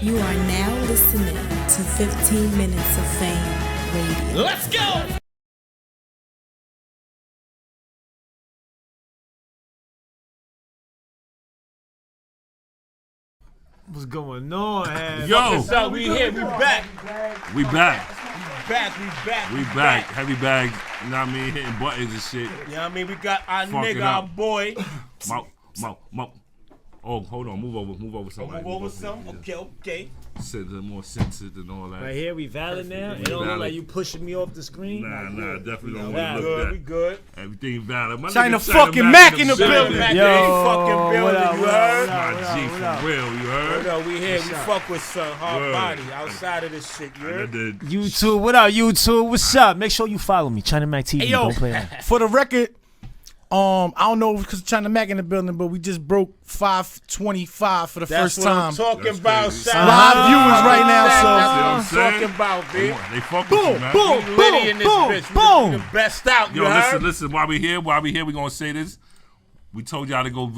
You are now listening to 15 Minutes of Fame Radio. Let's go! What's going on? Yo, what's up? We here. We back. We back. We back. Heavy bags. You know what I mean? Hitting buttons and shit. You know what I mean? We got our Fucking nigga, up. our boy. Oh, hold on. Move over something. Move over some. Okay. More sensitive and all that. Right here, we valid now. It don't look like you pushing me off the screen. Nah, definitely don't valid. look that. We good. Everything valid. My China nigga fucking Mack in the building. Yo, fucking building. what up, You what heard? up, My G for real, you heard? No, we here. We up? fuck with some hard Word. body outside of this shit. You I heard? did. YouTube, what up, YouTube? What's up? Make sure you follow me, China Mack TV. Hey, yo, Don't play that. for the record, I don't know because China Mack in the building, but we just broke 525 for the That's first what time. I'm talking That's about. crazy. Shout Live out. viewers right now, That's so- what See what I'm I'm saying? talking about, They, bitch. they fuck with you, man. boom. We litty in this boom, bitch. boom. We the best out. You Yo, heard? listen. While we here, we gonna say this. We told y'all to go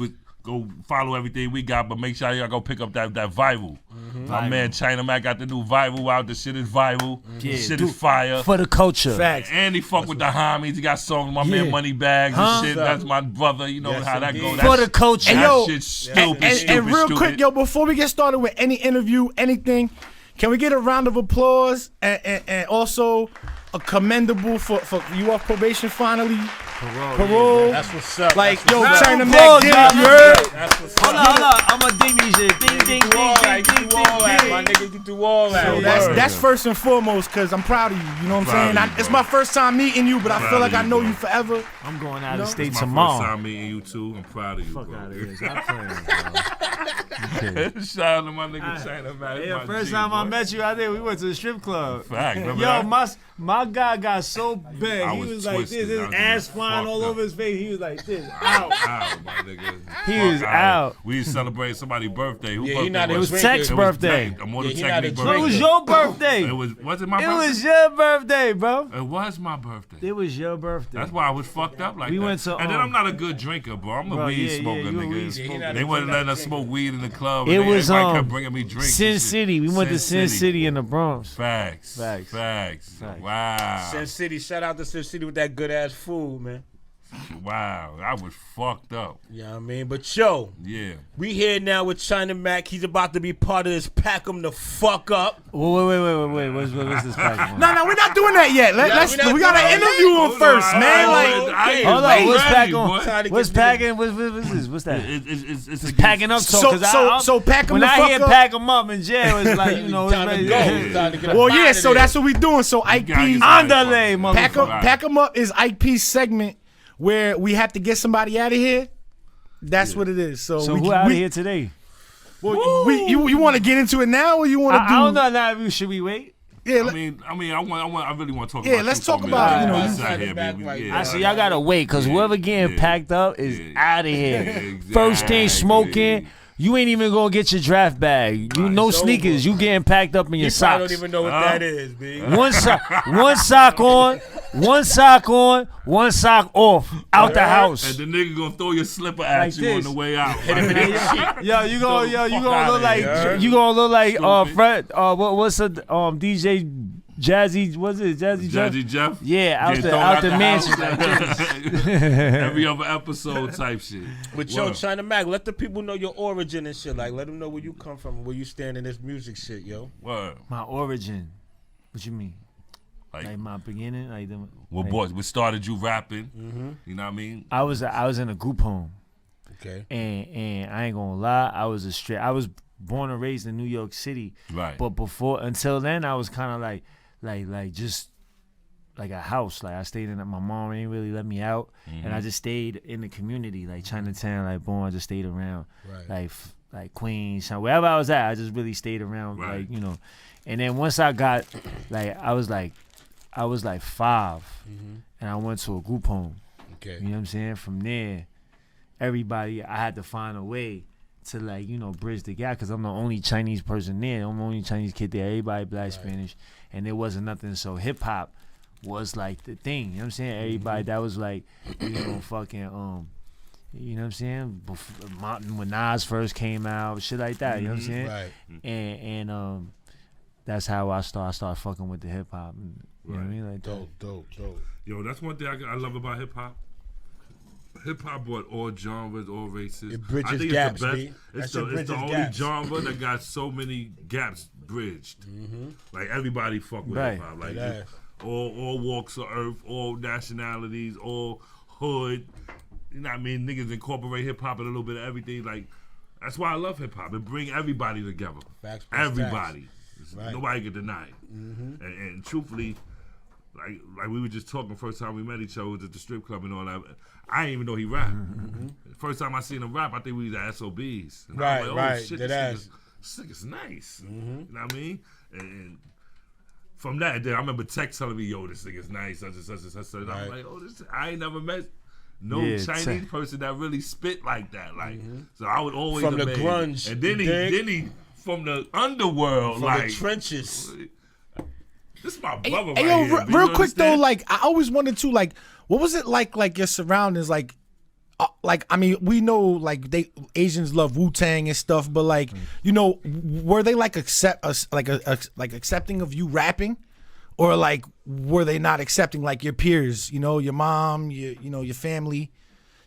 follow everything we got, but make sure y'all go pick up that viral. My man China Mack got the new viral out. The shit is viral. Yeah, The shit dude. is fire. For the culture. Facts. And he fuck with the homies. He got songs with my Yeah. man Money Bags Huh? and shit. That's my brother. You know Yes, how that indeed. go. For the culture. And That yo, shit's stupid, And real quick, yo, before we get started with any interview, anything, can we get a round of applause and also a commendable for you off probation finally? Parole. That's what's up. Like, That's yo, what's up. China Applause, Mack did it, y'all. you heard? That's what's Hold up. on. I'm going to ding these shit. Ding, ding, You do all ding, that. ding, You do all that, my ding. nigga. You do all that. So Word. that's first and foremost, because I'm proud of you. You know what I'm Proud saying? of you, It's bro. my first time meeting you, but I Proud feel like of I you, know bro. you forever. I'm going out of No. state It's my tomorrow. first time meeting you too. I'm proud of you, Fuck bro. out of here. Stop playing, bro. Shout out to my nigga China Mack. Yeah, My first G, time I boy. met you out there, we went to the strip club. Fact, remember Yo, that? my guy got so big. I He was was like twisted. this, his I was ass just flying all fucked over up. his face. He was like this, out. Out, my nigga. He Fuck was outta out. here. We celebrating somebody's birthday. Who Yeah, he birthday not a It was drinker. Tech's It birthday. A more Yeah, he not a technique drinker. It was birthday. your birthday. Was it my It birthday? was your birthday, bro. It was my birthday. It was your birthday. That's why I was fucked up like We that. went to, and then I'm not a good drinker, bro. I'm a Bro, weed yeah, smoker, you a nigga. weed Yeah, he not They a wasn't letting us drinker. smoke weed in the club. It and was everybody kept bringing me drinks. Sin and shit. City. We went to Sin City in the Bronx. Facts. Facts. Wow. Sin City. Shout out to Sin City with that good ass food, man. Wow. I was fucked up. You know what I mean? But yo, Yeah. we here now with China Mack. He's about to be part of this Pack 'em the fuck up. Wait. What's this pack? No, we're not doing that yet. We got to interview him Hold first, on, man. okay. Hold on, what's ready, pack boy. on? Trying to What's get to the- packing? What's this? What's that? It's Packing up talk. So pack 'em when the I fuck hear up. pack 'em up in jail, it's like, you know, it's Time to ready. go. Yeah. It's time to get up Well, out yeah, of so there. that's what we doing. So Ike gotta P's get Underlay, Pack motherfucker. 'em up is Ike P's segment where we have to get somebody out of here. That's what it is. So Who out of here today? Well, you want to get into it now, or you want to do? I don't know. Now, should we wait? Yeah, I really want to talk Yeah, about let's you talk for a about, minute. you know, Let's you- out here, back baby. right Yeah. now. I see y'all gotta wait, cause whoever getting packed up is out of here. Exactly. First thing smoking. You ain't even gonna get your draft bag. You no it's sneakers. over. You getting packed up in your You probably socks. don't even know what that is, B. One sock on, one sock off, out the house. And the nigga gonna throw your slipper at Like you on this. the way out. Yo, you gonna fuck outta look like here. you gonna look like Stupid. Fred. What's the DJ Jazzy? What's it? Jazzy Jeff? Judgy Jeff? Yeah, out Get the thrown out the house. mansion. Every other episode type shit. But yo, Word. China Mack, let the people know your origin and shit. Like, let them know where you come from and where you stand in this music shit, yo. Word. My origin. What you mean? Like, Like my beginning? what started you rapping? You know what I mean? I was in a group home, Okay. and I ain't gonna lie, I was born and raised in New York City, Right. but until then, I was kind of like just like a house. Like I stayed in. My mom ain't really let me out, and I just stayed in the community, like Chinatown, like boom. I just stayed around, Right. like Queens, wherever I was at. I just really stayed around, Right. like, you know. And then once I got I was like 5, and I went to a group home. Okay. You know what I'm saying? From there, everybody, I had to find a way to, like, you know, bridge the gap, because I'm the only Chinese person there. I'm the only Chinese kid there. Everybody black, Spanish, and there wasn't nothing. So hip hop was like the thing. You know what I'm saying? Everybody that was like, you know, fucking You know what I'm saying? When Nas first came out, shit like that. You know what I'm saying? Right. And that's how I started fucking with the hip hop. You know what I mean? Like Dope. Yo, that's one thing I love about hip hop. Hip hop brought all genres, all races. It bridges I think gaps, it's the B. best. That It's shit the bridges only gaps. genre that got so many gaps bridged. Like everybody fuck with Right. hip hop. Like It all walks of earth, all nationalities, all hood. You know what I mean? Niggas incorporate hip hop and a little bit of everything. Like that's why I love hip hop. It bring everybody together. Facts, Everybody. Right. Nobody can deny it. And truthfully, like we were just talking first time we met each other was at the strip club and all that. I didn't even know he rapped. First time I seen him rap, I think we was at SOBs. And I was like, Right. Shit, That this nigga's nice. You know what I mean? And from that, then I remember Tech telling me, "Yo, this nigga's nice." Such and such. And I'm like, "Oh, I ain't never met no Chinese person that really spit like that." Like, so I would always From the amazed. grunge, and then he from the underworld, From like the trenches. This is my brother right Yo, here. real quick though, like I always wondered too, like what was it like your surroundings, like I mean, we know like Asians love Wu-Tang and stuff, but like you know, were they like accepting of you rapping, or like were they not accepting like your peers, you know, your mom, your family,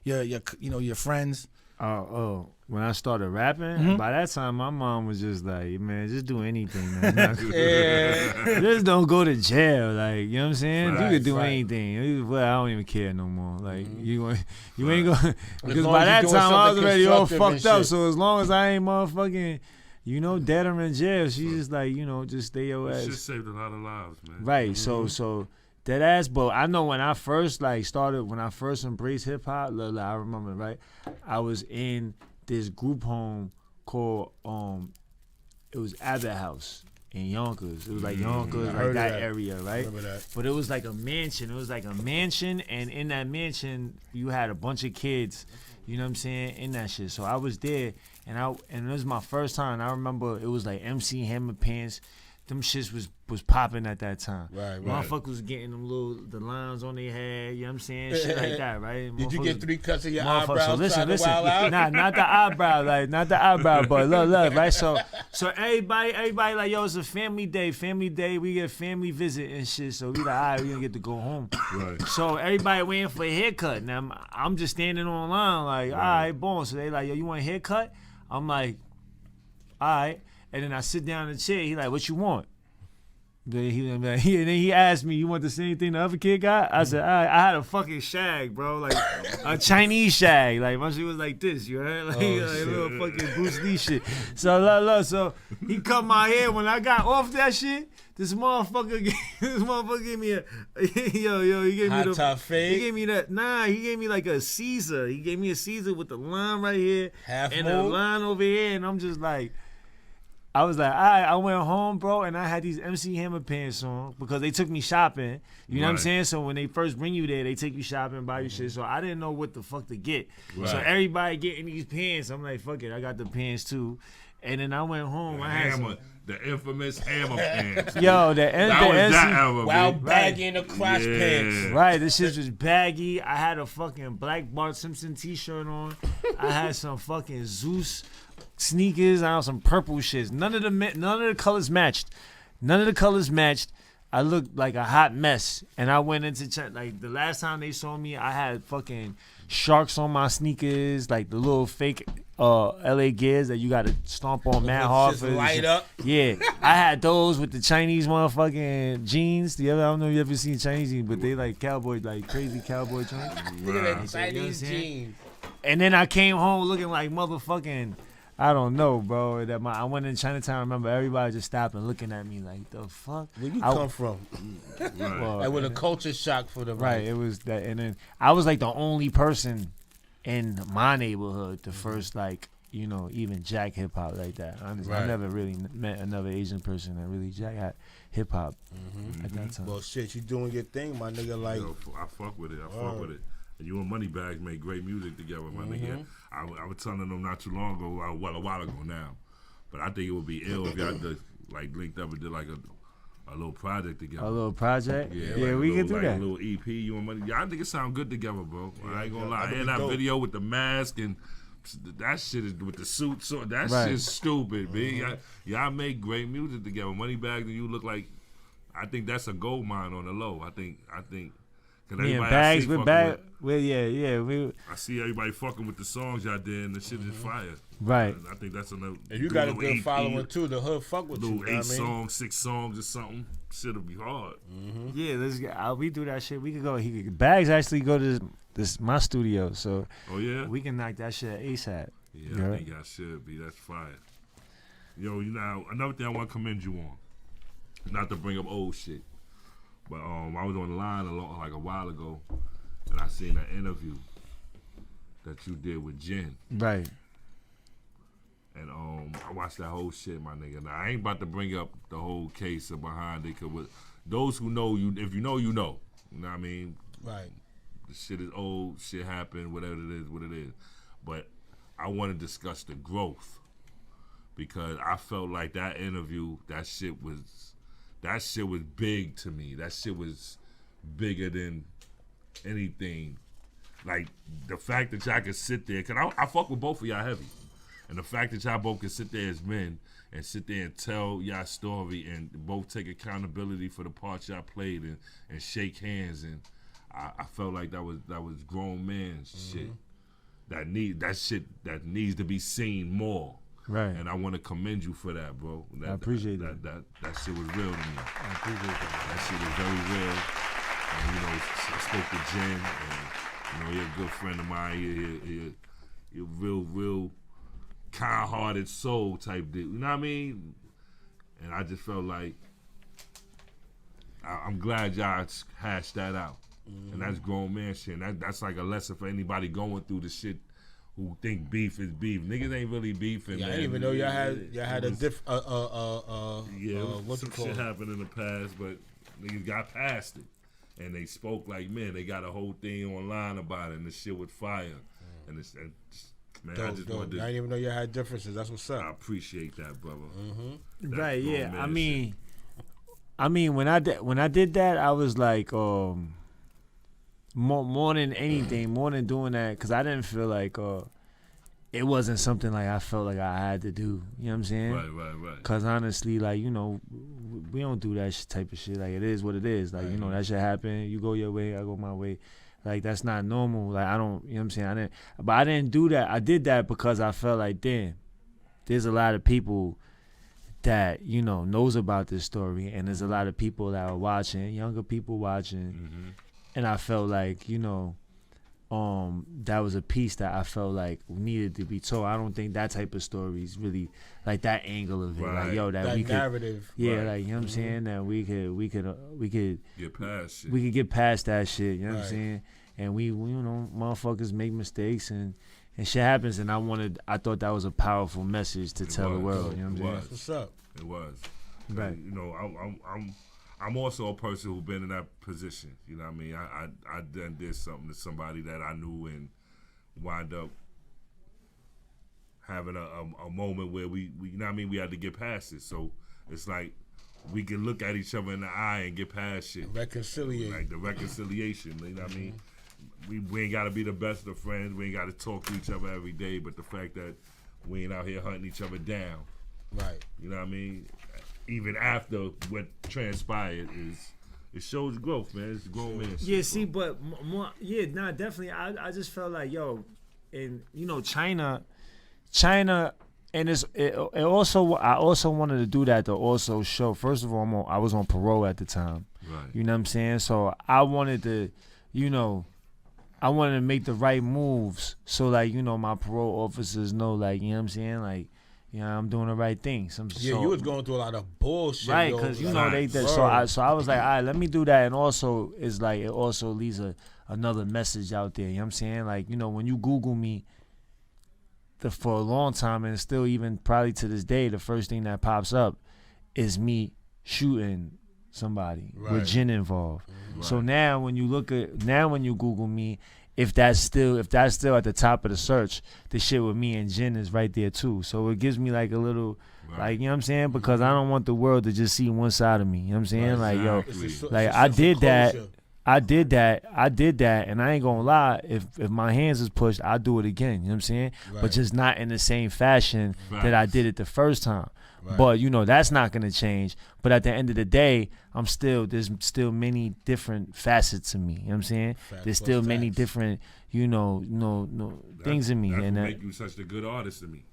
your friends? When I started rapping, by that time my mom was just like, man, just do anything, man. Just don't go to jail. Like, you know what I'm saying? You could do anything. Well, I don't even care no more. Like, you ain't gonna, because by that time I was already all fucked up. So as long as I ain't motherfucking, dead or in jail, she's just like, just stay your ass. Shit saved a lot of lives, man. Right. So that ass, but I know when I first embraced hip hop, I remember, right? I was in this group home called it was Abbott House in Yonkers. It was like Yonkers, like that area, right? Remember that. But it was like a mansion. It was like a mansion, and in that mansion you had a bunch of kids, you know what I'm saying, in that shit. So I was there, and it was my first time. I remember it was like MC Hammer Pants. Them shits was popping at that time. Right. Motherfuckers was getting the lines on their head, you know what I'm saying? Shit like that, right? Did you get 3 cuts of your Motherfuckers, eyebrows so trying to wild out? Nah, not the eyebrow, not the eyebrow, but look, right? So everybody like, yo, it's a family day, we get family visit and shit, so we like, all right, we gonna get to go home. Right. So everybody waiting for a haircut. Now I'm just standing online like, all right, boom. So they like, yo, you want a haircut? I'm like, all right. And then I sit down in the chair. He like, what you want? Then he asked me, you want the same thing the other kid got? I said, all right. I had a fucking shag, bro, like a Chinese shag. Like my shit was like this, you heard? Like, like little fucking Bruce Lee shit. So so he cut my hair. When I got off that shit, this motherfucker gave me he gave me Hot top fade? He gave me that. Nah, he gave me like a Caesar. He gave me a Caesar with the line right here Half and moon? a line over here, and I'm just like. I was like, all right, I went home, bro, and I had these MC Hammer pants on because they took me shopping. You know what I'm saying? So when they first bring you there, they take you shopping, buy you shit. So I didn't know what the fuck to get. Right. So everybody getting these pants. I'm like, fuck it, I got the pants too. And then I went home. I had The infamous Hammer pants. Yo, that was that era, Wild man. baggy in the crotch pants. Right, this shit was baggy. I had a fucking black Bart Simpson t-shirt on. I had some fucking Zeus sneakers. I had some purple shits. None of the colors matched. I looked like a hot mess. And I went into like the last time they saw me, I had fucking sharks on my sneakers, like the little fake LA Gears that you gotta stomp on mad hard Just for. light up. Yeah, I had those with the Chinese motherfucking jeans. I don't know if you ever seen Chinese jeans, but they like cowboy, like crazy cowboy jeans. Look at that You know Chinese what I'm saying? jeans. And then I came home looking like motherfucking, I don't know, bro. I went in Chinatown. I remember everybody just stopping, looking at me like, the fuck? Where you come from? Well, Like with a culture shock for the right, it was that, and then I was like the only person in my neighborhood to first even jack hip hop like that. Honestly, I Right. never really met another Asian person that really jack hip hop at that time. Well, shit, you doing your thing, my nigga. Like, Yo, I fuck with it. And you and Moneybags made great music together, my nigga. I was telling them not too long ago, a while ago now. But I think it would be ill if y'all just like linked up and did like a little project together. A little project? Yeah, Yeah, like we a can do little, that. Like a little EP, you want money? Yeah, I think it sound good together, bro. I ain't gonna lie. that'd be And that dope. video with the mask and that shit is with the suits on. That Right. shit's stupid, B. Y'all make great music together. Moneybag and you look like. I think that's a gold mine on the low. I think. Cause Me and everybody I Bags, see we're fucking back. with- Well, yeah. I see everybody fucking with the songs y'all did, and the shit is fire. Right. And I think that's another. And you got a little good EP, following too. The hood fuck with you. Little You know 8 what I mean? songs, 6 songs, or something. Shit'll be hard. Yeah, we do that shit. We could go. Bags actually go to this my studio, so Oh yeah. we can knock that shit ASAP. Yeah, Yeah. I think y'all should be. That's fire. Yo, you know, another thing I want to commend you on. Not to bring up old shit, but I was on the line a while ago, and I seen an interview that you did with Jen, Right. and I watched that whole shit, my nigga. Now I ain't about to bring up the whole case or behind it, cause with those who know you, if you know, you know. You know what I mean? Right. The shit is old, shit happened, whatever it is, what it is. But I want to discuss the growth because I felt like that interview, that shit was big to me. That shit was bigger than anything. Like the fact that y'all could sit there, cause I fuck with both of y'all heavy, and the fact that y'all both can sit there as men and sit there and tell y'all story and both take accountability for the parts y'all played and shake hands, and I felt like that was grown man shit. That needs to be seen more. Right. And I want to commend you for that, bro. I appreciate that. That shit was real to me. I appreciate that. That shit was very real. And, you know, I spoke to Jen, and, you know, you're a good friend of mine. You're real kind-hearted soul type dude. You know what I mean? And I just felt like I'm glad y'all hashed that out. And that's grown man shit. And that's like a lesson for anybody going through the shit who think beef is beef. Niggas ain't really beefing. Yeah, I man. didn't even know y'all had a Some what's it called? shit happened in the past, but niggas got past it. And they spoke like men. They got a whole thing online about it, and the shit was fire. And it's man, I just wanted I to. didn't even know y'all had differences. That's what's I up. appreciate that, brother. That's Right, grown yeah. man I mean, when I did that, I was like, more than anything, more than doing that, because I didn't feel like it wasn't something like I felt like I had to do. You know what I'm saying? Right. Because honestly, like, you know, we don't do that type of shit. Like, it is what it is. Like, you know, that shit happen. You go your way, I go my way. Like, that's not normal. Like, I don't, you know what I'm saying? I didn't do that. I did that because I felt like, damn, there's a lot of people that, you know, knows about this story, and there's a lot of people that are watching, younger people watching, and I felt like, you know, that was a piece that I felt like needed to be told. I don't think that type of story is really like that angle of it. Right. Like, yo, that we could, narrative. yeah, Right. like, you know what I'm saying, that we could Get past shit. we could get past that shit. You know what I'm Right. saying? And we you know, motherfuckers make mistakes and shit happens. And I thought that was a powerful message to tell the was. world. You know what I'm It saying? was. What's up? It was. Right. You know, I'm also a person who's been in that position. You know what I mean? I done did something to somebody that I knew and wind up having a moment where we you know what I mean, we had to get past it. So it's like we can look at each other in the eye and get past shit. Reconciliate. Like the reconciliation, you know what I mean? We ain't gotta be the best of friends, we ain't gotta talk to each other every day, but the fact that we ain't out here hunting each other down. Right. You know what I mean? Even after what transpired it shows growth, man. It's grown man shit. Yeah, see, bro. but more, yeah, nah, definitely. I just felt like, yo, and you know, China, and it also, I also wanted to do that to also show. First of all, I was on parole at the time. Right. You know what I'm saying? So I wanted to, you know, I wanted to make the right moves so, like, you know, my parole officers know, like, you know what I'm saying, like, you know, I'm doing the right thing. Yeah, you was going through a lot of bullshit. right? yo. Because you Like, know so I was like, all right, let me do that, and also it's like it also leaves another message out there. You know what I'm saying? Like, you know, when you Google me, for a long time, and still even probably to this day, the first thing that pops up is me shooting somebody with Right. Jen involved. So now when you Google me, if that's still at the top of the search, the shit with me and Jen is right there too. So it gives me like a little, like, you know what I'm saying? Because I don't want the world to just see one side of me. You know what I'm saying? Like, yo, like I did that, and I ain't gonna lie. If my hands is pushed, I'll do it again. You know what I'm saying? Right. But just not in the same fashion that I did it the first time. Right. But you know that's not gonna change. But at the end of the day, there's still many different facets to me. You know what I'm saying? There's still many different, things in me. That's And what make you such a good artist to me,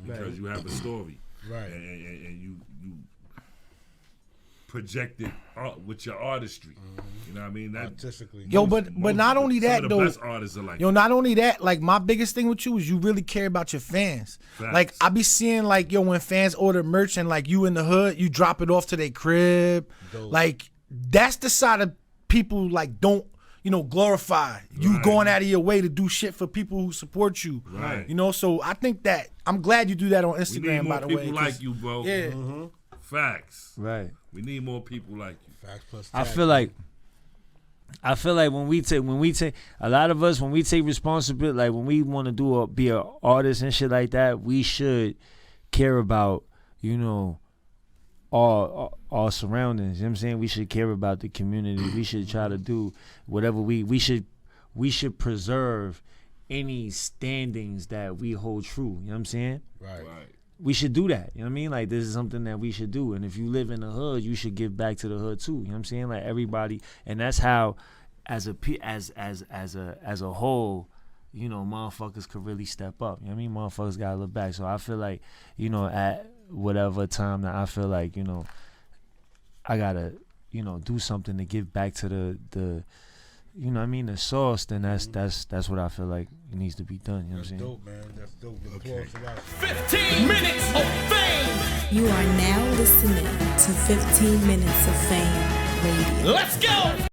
because you have a story, right? And you project it with your artistry. You know what I mean? That artistically. Yo, but not only that some of though. the best artists are like not only that, like my biggest thing with you is you really care about your fans. Facts. Like I be seeing like when fans order merch and like you in the hood, you drop it off to their crib. Dope. Like that's the side of people like don't glorify. You going out of your way to do shit for people who support you. Right. So I think that I'm glad you do that on we need Instagram, more by the way. people like you, bro. Yeah. Facts. Right. We need more people like you. Facts plus I tag. feel like when we take a lot of us, when we take responsibility, like when we want to be an artist and shit like that, we should care about our surroundings. You know what I'm saying? We should care about the community. We should try to do whatever we should preserve any standings that we hold true. You know what I'm saying? Right. We should do that. You know what I mean? Like this is something that we should do. And if you live in the hood, you should give back to the hood too. You know what I'm saying? Like everybody, and that's how, as a whole, motherfuckers could really step up. You know what I mean? Motherfuckers gotta look back. So I feel like, at whatever time that I feel like, I gotta, do something to give back to the the source, then that's what I feel like it needs to be done. You know what I'm saying? Dope, man. That's dope. Okay. 15 minutes of fame. You are now listening to 15 Minutes of Fame Radio. Let's go.